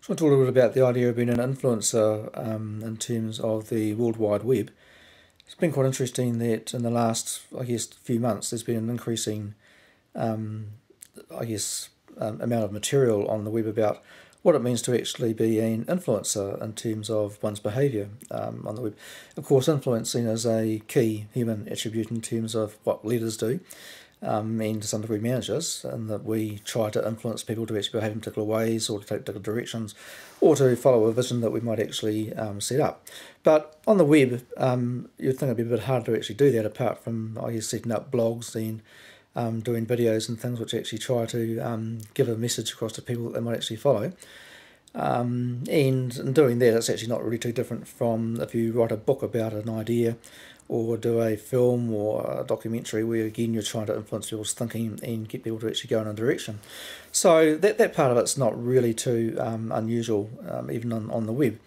I want to talk a little bit about the idea of being an influencer in terms of the World Wide Web. It's been quite interesting that in the last, few months, there's been an increasing, amount of material on the web about what it means to actually be an influencer in terms of one's behaviour on the web. Of course, influencing is a key human attribute in terms of what leaders do. And to some degree managers, and that we try to influence people to actually behave in particular ways or to take particular directions or to follow a vision that we might actually set up. But on the web, you'd think it'd be a bit hard to actually do that apart from, setting up blogs and doing videos and things which actually try to give a message across to people that they might actually follow. And in doing that, it's actually not really too different from if you write a book about an idea or do a film or a documentary where, again, you're trying to influence people's thinking and get people to actually go in a direction. So that part of it's not really too unusual, even on the web.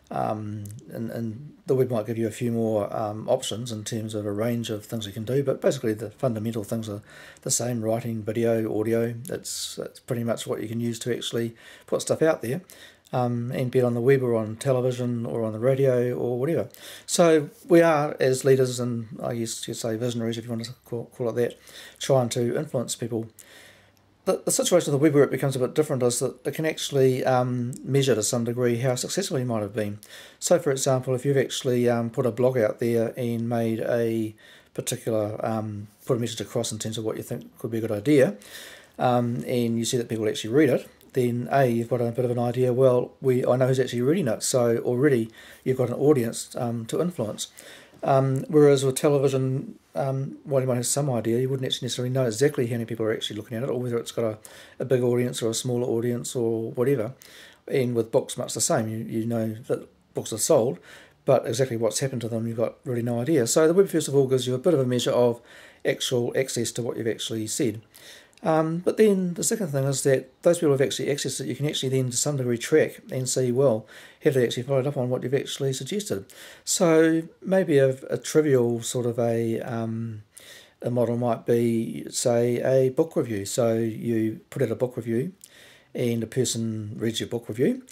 And the web might give you a few more options in terms of a range of things you can do, but basically the fundamental things are the same: writing, video, audio. It's pretty much what you can use to actually put stuff out there. And be it on the web or on television or on the radio or whatever. So we are, as leaders and you'd say visionaries, if you want to call it that, trying to influence people. The situation of the web where it becomes a bit different is that it can actually measure to some degree how successful you might have been. So, for example, if you've actually put a blog out there and made a particular, put a message across in terms of what you think could be a good idea, and you see that people actually read it, then you've got a bit of an idea, well, I know who's actually reading it, so already you've got an audience to influence. Whereas with television, while you might have some idea, you wouldn't actually necessarily know exactly how many people are actually looking at it, or whether it's got a big audience or a smaller audience or whatever. And with books, much the same. You know that books are sold, but exactly what's happened to them, you've got really no idea. So the web, first of all, gives you a bit of a measure of actual access to what you've actually said. But then the second thing is that those people who have actually accessed it, you can actually then to some degree track and see, well, have they actually followed up on what you've actually suggested? So maybe a trivial sort of a model might be, say, a book review. So you put out a book review and a person reads your book review,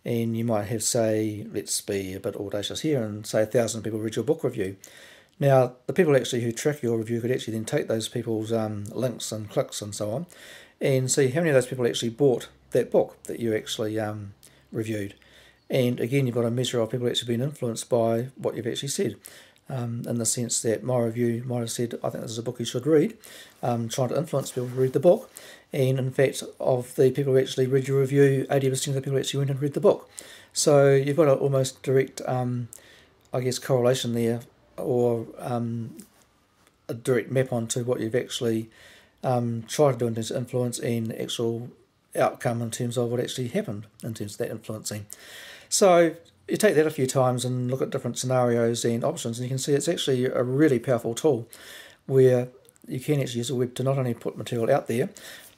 and you might have, say, let's be a bit audacious here and say 1,000 people read your book review. Now, the people actually who track your review could actually then take those people's links and clicks and so on and see how many of those people actually bought that book that you actually reviewed. And again, you've got a measure of people actually being influenced by what you've actually said, in the sense that my review might have said, I think this is a book you should read, trying to influence people to read the book. And in fact, of the people who actually read your review, 80% of the people actually went and read the book. So you've got an almost direct, correlation there, or a direct map onto what you've actually tried to do in terms of influence and actual outcome in terms of what actually happened in terms of that influencing. So you take that a few times and look at different scenarios and options, and you can see it's actually a really powerful tool where you can actually use the web to not only put material out there,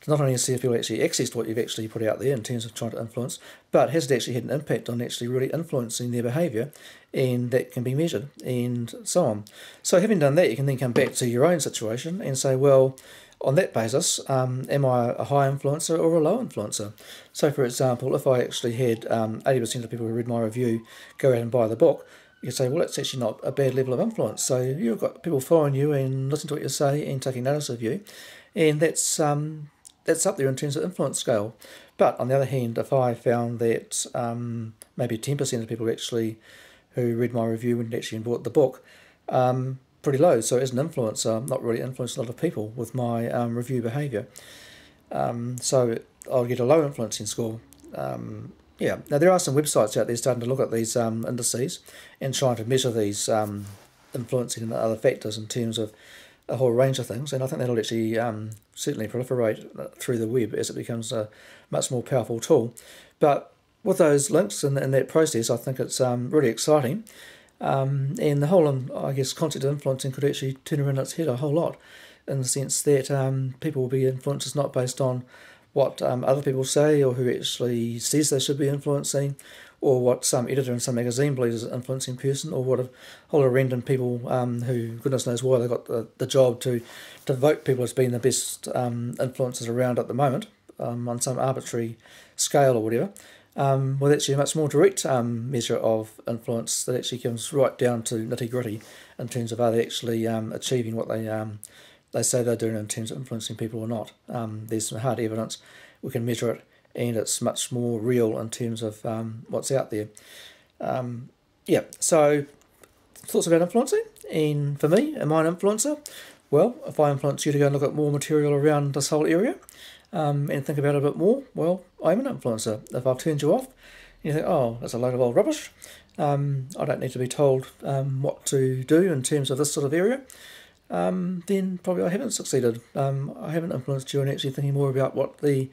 to not only see if people actually accessed what you've actually put out there in terms of trying to influence, but has it actually had an impact on actually really influencing their behaviour, and that can be measured and so on. So having done that, you can then come back to your own situation and say, well, on that basis, am I a high influencer or a low influencer? So for example, if I actually had 80% of people who read my review go out and buy the book, you say, well, that's actually not a bad level of influence. So you've got people following you and listening to what you say and taking notice of you, and that's up there in terms of influence scale. But on the other hand, if I found that maybe 10% of people actually who read my review went actually and bought the book, pretty low. So as an influencer, I'm not really influencing a lot of people with my review behaviour. So I'll get a low influencing score. Now there are some websites out there starting to look at these indices and trying to measure these influencing and other factors in terms of a whole range of things, and I think that'll actually certainly proliferate through the web as it becomes a much more powerful tool. But with those links and that process, I think it's really exciting, and the whole, concept of influencing could actually turn around its head a whole lot, in the sense that people will be influencers not based on what other people say or who actually says they should be influencing, or what some editor in some magazine believes is an influencing person, or what a whole lot of random people who goodness knows why they got the job to vote people as being the best influencers around at the moment on some arbitrary scale or whatever. with actually a much more direct measure of influence that actually comes right down to nitty-gritty in terms of are they actually achieving what they say they're doing in terms of influencing people or not. There's some hard evidence, we can measure it, and it's much more real in terms of what's out there. Yeah, so thoughts about influencing, and for me, am I an influencer? Well, if I influence you to go and look at more material around this whole area and think about it a bit more, well, I'm an influencer. If I've turned you off, you think, oh, that's a load of old rubbish, I don't need to be told what to do in terms of this sort of area, then probably I haven't succeeded. I haven't influenced you in actually thinking more about what the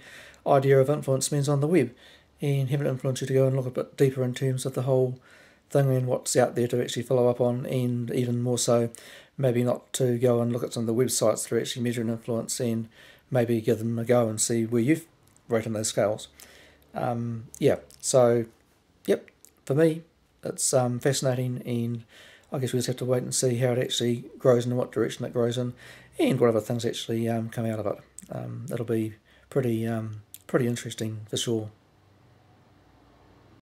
idea of influence means on the web, and haven't influenced you to go and look a bit deeper in terms of the whole thing and what's out there to actually follow up on, and even more so, maybe not to go and look at some of the websites that are actually measuring influence and maybe give them a go and see where you've rated those scales. Yeah, so, yep, for me, it's fascinating, and I guess we just have to wait and see how it actually grows and in what direction it grows in, and what other things actually come out of it. It'll be pretty interesting for sure.